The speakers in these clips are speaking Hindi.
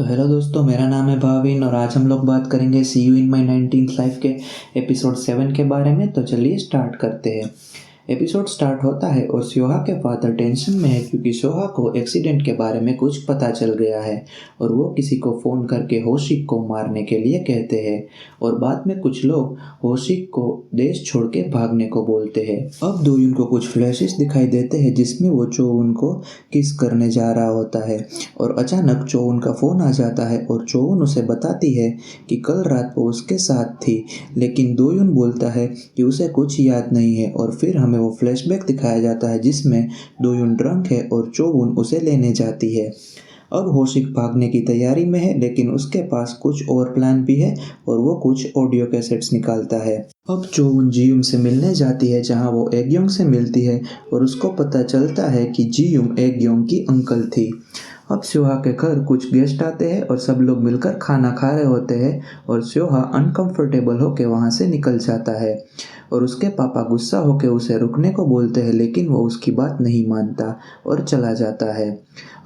तो हेलो दोस्तों, मेरा नाम है भाविन और आज हम लोग बात करेंगे see you in my 19th life के एपिसोड 7 के बारे में। तो चलिए स्टार्ट करते हैं। एपिसोड स्टार्ट होता है और सोहा के फादर टेंशन में है क्योंकि सोहा को एक्सीडेंट के बारे में कुछ पता चल गया है और वो किसी को फ़ोन करके होशिक को मारने के लिए कहते हैं और बाद में कुछ लोग होशिक को देश छोड़ के भागने को बोलते हैं। अब दोयुन को कुछ फ्लैशेस दिखाई देते हैं जिसमें वो चोउन को किस करने जा रहा होता है और अचानक चोउन का फ़ोन आ जाता है और चोउन उसे बताती है कि कल रात वो उसके साथ थी, लेकिन दोयुन बोलता है कि उसे कुछ याद नहीं है और फिर हमें वो फ्लैशबैक दिखाया जाता है जिसमें दोयुन ड्रंक है और चोउन उसे लेने जाती है। अब होशिक भागने की तैयारी में है लेकिन उसके पास कुछ और प्लान भी है और वो कुछ ऑडियो कैसेट्स निकालता है। अब चोउन जियुम से मिलने जाती है जहां वो एग्योंग से मिलती है और उसको पता चलता है कि जियुम एग्योंग की अंकल थी। अब सोहा के घर कुछ गेस्ट आते हैं और सब लोग मिलकर खाना खा रहे होते हैं और सोहा अनकंफर्टेबल होकर वहां से निकल जाता है और उसके पापा गुस्सा होकर उसे रुकने को बोलते हैं लेकिन वो उसकी बात नहीं मानता और चला जाता है।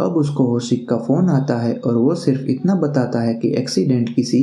अब उसको होशिक का फ़ोन आता है और वो सिर्फ इतना बताता है कि एक्सीडेंट किसी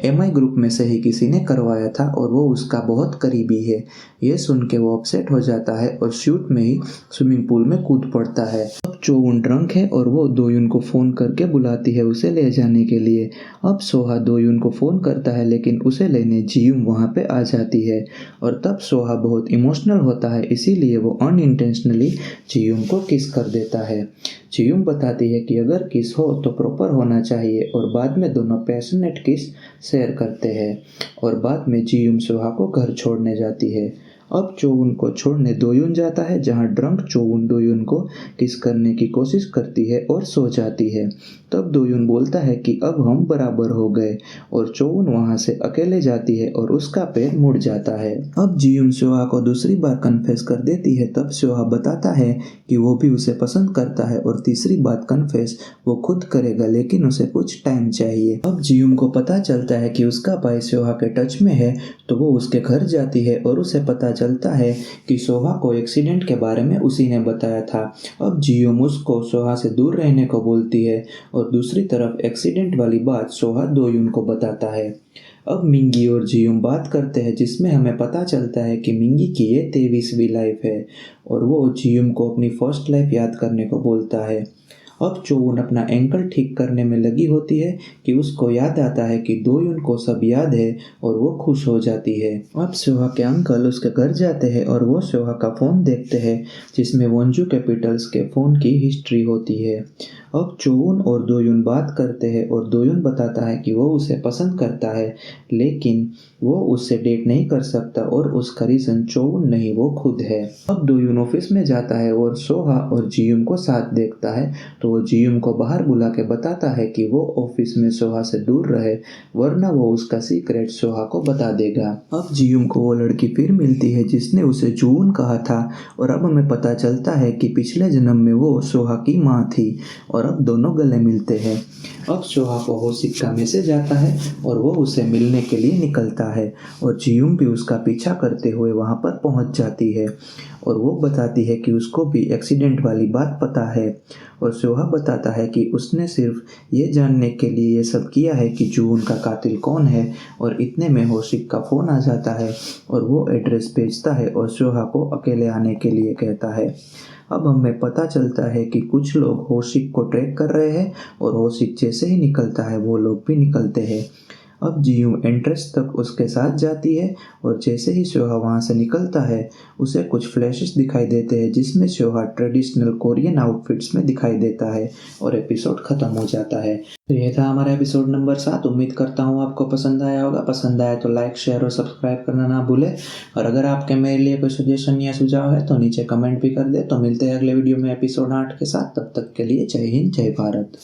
एमआई ग्रुप में से ही किसी ने करवाया था और वो उसका बहुत करीबी है। ये सुन के वो अपसेट हो जाता है और शूट में ही स्विमिंग पूल में कूद पड़ता है। अब चोउन ड्रंक है और वो दोयुन को फ़ोन करके बुलाती है उसे ले जाने के लिए। अब सोहा दोयुन को फ़ोन करता है लेकिन उसे लेने जियुम वहाँ पे आ जाती है और तब सोहा बहुत इमोशनल होता है, इसीलिए वो अनइंटेंशनली जियुम को किस कर देता है। जियुम बताती है कि अगर किस हो तो प्रॉपर होना चाहिए और बाद में दोनों पैशनेट किस शेयर करते हैं और बाद में जियुम सोहा को घर छोड़ने जाती है। अब चोउन को छोड़ने दोयुन जाता है जहां ड्रंक चोउन दोयुन को किस करने की कोशिश करती है और सो जाती है। तब दोयुन बोलता है कि अब हम बराबर हो गए और चोउन वहां से अकेले जाती है और उसका पैर मुड़ जाता है। अब जियुम सोहा को दूसरी बार कन्फेस कर देती है। तब सोहा बताता है कि वो भी उसे पसंद करता है और तीसरी बात कन्फेस वो खुद करेगा लेकिन उसे कुछ टाइम चाहिए। अब जियुम को पता चलता है कि उसका भाई सोहा के टच में है तो वो उसके घर जाती है और उसे पता चलता है कि सोहा को एक्सीडेंट के बारे में उसी ने बताया था। अब जियुम उसको सोहा से दूर रहने को बोलती है और दूसरी तरफ एक्सीडेंट वाली बात सोहा दोयुन को बताता है। अब मिंगी और जियुम बात करते हैं जिसमें हमें पता चलता है कि मिंगी की ये 23वीं लाइफ है और वो जियुम को अपनी फर्स्ट लाइफ याद करने को बोलता है। अब चोउन अपना एंकल ठीक करने में लगी होती है कि उसको याद आता है कि दोयुन को सब याद है और वो खुश हो जाती है। अब सोहा के अंकल उसके घर जाते हैं और वो सोहा का फ़ोन देखते हैं जिसमें वोंजू कैपिटल्स के फ़ोन की हिस्ट्री होती है। अब चोउन और दोयुन बात करते हैं और दोयुन बताता है कि वो उसे पसंद करता है लेकिन वो उससे डेट नहीं कर सकता और उसका रीज़न चोउन नहीं वो खुद है। अब दोयुन ऑफिस में जाता है और सोहा और जियुम को साथ देखता है तो वो जियुम को बाहर बुला के बताता है कि वो ऑफिस में सोहा से दूर रहे वरना वो उसका सीक्रेट सोहा को बता देगा। अब जियुम को वो लड़की फिर मिलती है जिसने उसे जून कहा था और अब हमें पता चलता है कि पिछले जन्म में वो सोहा की माँ थी और अब दोनों गले मिलते हैं। अब सोहा को होशिक का मैसेज आता है और वो उसे मिलने के लिए निकलता है और जियुम भी उसका पीछा करते हुए वहाँ पर पहुँच जाती है और वो बताती है कि उसको भी एक्सीडेंट वाली बात पता है और सोहा बताता है कि उसने सिर्फ ये जानने के लिए ये सब किया है कि जून का कातिल कौन है और इतने में होशिक का फ़ोन आ जाता है और वो एड्रेस भेजता है और सोहा को अकेले आने के लिए कहता है। अब हमें पता चलता है कि कुछ लोग होशिक को ट्रैक कर रहे हैं और होशिक जैसे ही निकलता है वो लोग भी निकलते हैं। अब जियुम एंट्रेंस तक उसके साथ जाती है और जैसे ही सोहा वहाँ से निकलता है उसे कुछ फ्लैशेस दिखाई देते हैं जिसमें सोहा ट्रेडिशनल कोरियन आउटफिट्स में दिखाई देता है और एपिसोड ख़त्म हो जाता है। तो ये था हमारा एपिसोड नंबर 7। उम्मीद करता हूँ आपको पसंद आया होगा। पसंद आया तो लाइक शेयर और सब्सक्राइब करना ना भूलें और अगर आपके मेरे लिए कोई सजेशन या सुझाव है तो नीचे कमेंट भी कर दे। तो मिलते हैं अगले वीडियो में एपिसोड 8 के साथ। तब तक के लिए जय हिंद जय भारत।